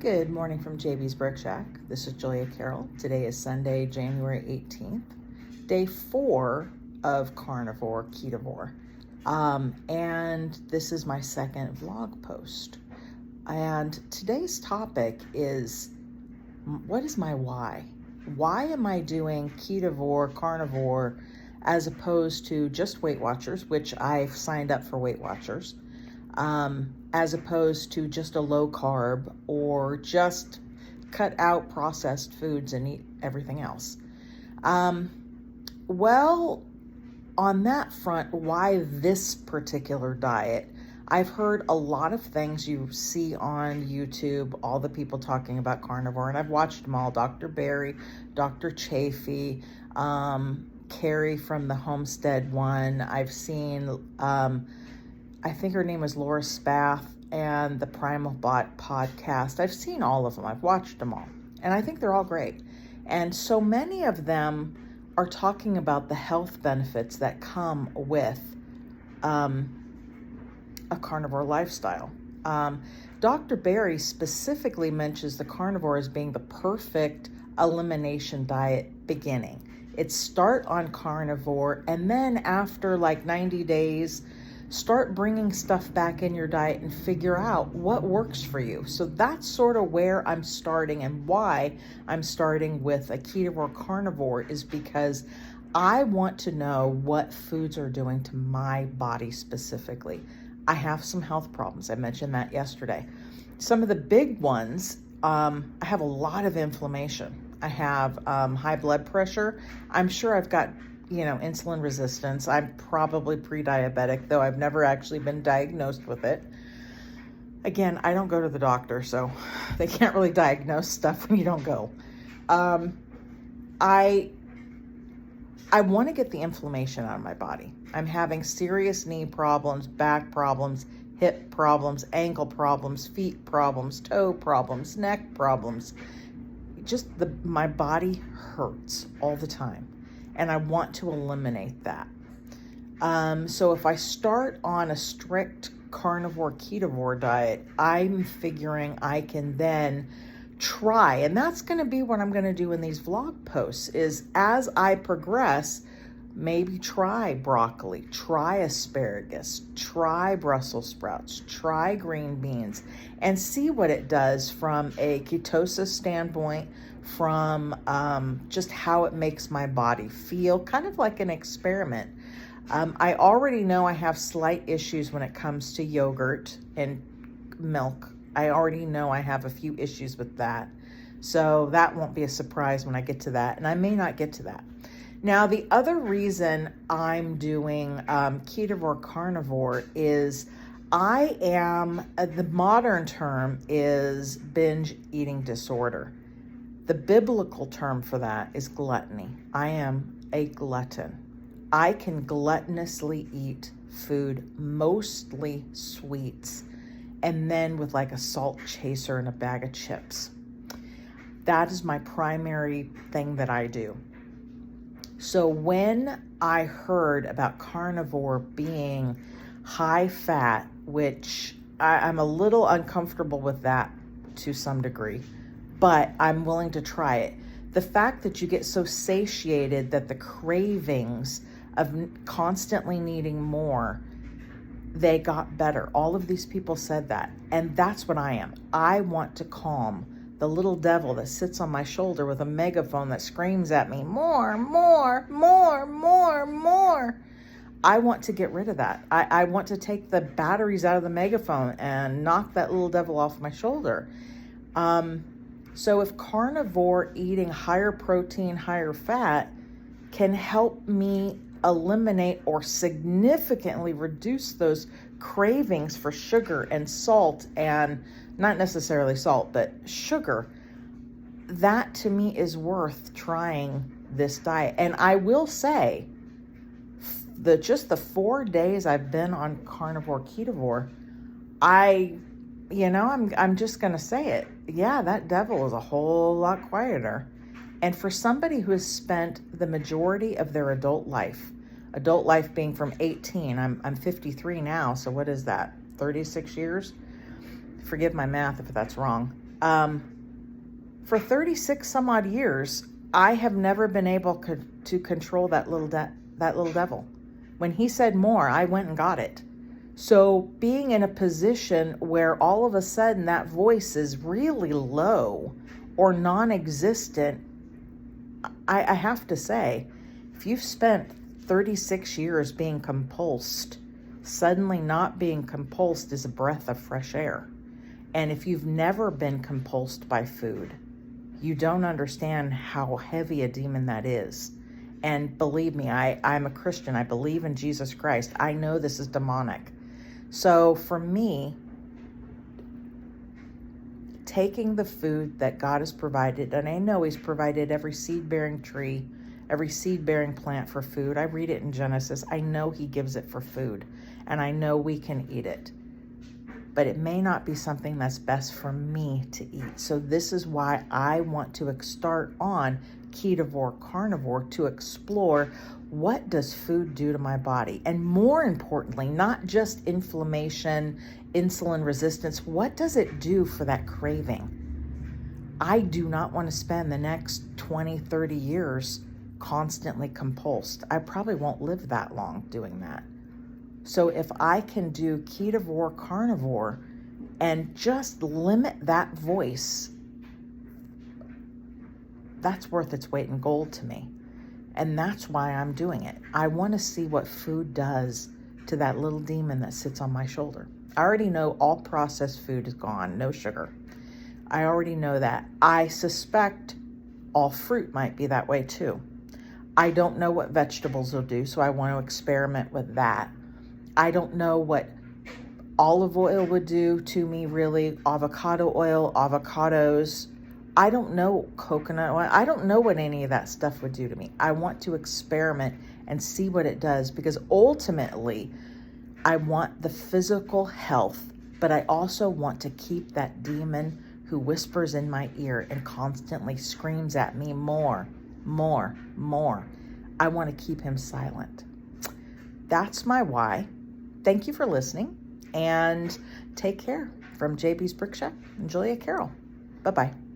Good morning from JB's Brick Shack. This is Julia Carroll. Today is Sunday, January 18th, day 4 of Carnivore, Ketovore. And this is my second vlog post. And today's topic is, what is my why? Why am I doing Ketovore, Carnivore, as opposed to just Weight Watchers, which I've signed up for Weight Watchers, as opposed to just a low carb or just cut out processed foods and eat everything else? Well, on that front, why this particular diet? I've heard a lot of things you see on YouTube, all the people talking about carnivore, and I've watched them all. Dr. Berry, Dr. Chafee, Carrie from the Homestead one. I've seen, I think her name was Laura Spath, and the Primal Bot podcast. I've seen all of them. I've watched them all. And I think they're all great. And so many of them are talking about the health benefits that come with a carnivore lifestyle. Dr. Berry specifically mentions the carnivore as being the perfect elimination diet beginning. It's start on carnivore, and then after like 90 days, start bringing stuff back in your diet and figure out what works for you. So that's sort of where I'm starting, and why I'm starting with a ketovore carnivore is because I want to know what foods are doing to my body specifically. I have some health problems. I mentioned that yesterday. Some of the big ones, I have a lot of inflammation. I have high blood pressure. I'm sure I've got insulin resistance. I'm probably pre-diabetic, though I've never actually been diagnosed with it. Again, I don't go to the doctor, so they can't really diagnose stuff when you don't go. I want to get the inflammation out of my body. I'm having serious knee problems, back problems, hip problems, ankle problems, feet problems, toe problems, neck problems. My body hurts all the time. And I want to eliminate that. So if I start on a strict carnivore ketovore diet, I'm figuring I can then try, and that's going to be what I'm going to do in these vlog posts, is as I progress, maybe try broccoli, try asparagus, try Brussels sprouts, try green beans, and see what it does from a ketosis standpoint, from just how it makes my body feel, kind of like an experiment. I already know I have slight issues when it comes to yogurt and milk. I already know I have a few issues with that. So that won't be a surprise when I get to that, and I may not get to that. Now, the other reason I'm doing ketovore carnivore is the modern term is binge eating disorder. The biblical term for that is gluttony. I am a glutton. I can gluttonously eat food, mostly sweets, and then with like a salt chaser and a bag of chips. That is my primary thing that I do. So when I heard about carnivore being high fat, which I'm a little uncomfortable with that to some degree, but I'm willing to try it. The fact that you get so satiated that the cravings of constantly needing more, they got better. All of these people said that. And that's what I am. I want to calm the little devil that sits on my shoulder with a megaphone that screams at me, more, more, more, more, more. I want to get rid of that. I want to take the batteries out of the megaphone and knock that little devil off my shoulder. So if carnivore, eating higher protein, higher fat, can help me eliminate or significantly reduce those cravings for sugar and salt, and not necessarily salt, but sugar, that to me is worth trying this diet. And I will say, just the 4 days I've been on carnivore ketovore, I'm just going to say it. Yeah, that devil is a whole lot quieter. And for somebody who has spent the majority of their adult life being from 18, I'm 53 now, so what is that, 36 years? Forgive my math if that's wrong. For 36 some odd years, I have never been able to control that little devil. When he said more, I went and got it. So being in a position where all of a sudden that voice is really low or non-existent, I have to say, if you've spent 36 years being compulsed, suddenly not being compulsed is a breath of fresh air. And if you've never been compulsed by food, you don't understand how heavy a demon that is. And believe me, I'm a Christian. I believe in Jesus Christ. I know this is demonic. So for me, taking the food that God has provided, and I know He's provided every seed-bearing tree, every seed-bearing plant for food. I read it in Genesis. I know He gives it for food, and I know we can eat it. But it may not be something that's best for me to eat. So this is why I want to start on ketovore, carnivore, to explore what does food do to my body? And more importantly, not just inflammation, insulin resistance, what does it do for that craving? I do not want to spend the next 20, 30 years constantly compulsed. I probably won't live that long doing that. So if I can do ketovore, carnivore, and just limit that voice, that's worth its weight in gold to me. And that's why I'm doing it. I want to see what food does to that little demon that sits on my shoulder. I already know all processed food is gone, no sugar. I already know that. I suspect all fruit might be that way too. I don't know what vegetables will do, so I want to experiment with that. I don't know what olive oil would do to me, really. Avocado oil, avocados. I don't know coconut oil. I don't know what any of that stuff would do to me. I want to experiment and see what it does, because ultimately I want the physical health, but I also want to keep that demon who whispers in my ear and constantly screams at me more, more, more. I want to keep him silent. That's my why. Thank you for listening, and take care. From JB's Brick Shop and Julia Carroll. Bye-bye.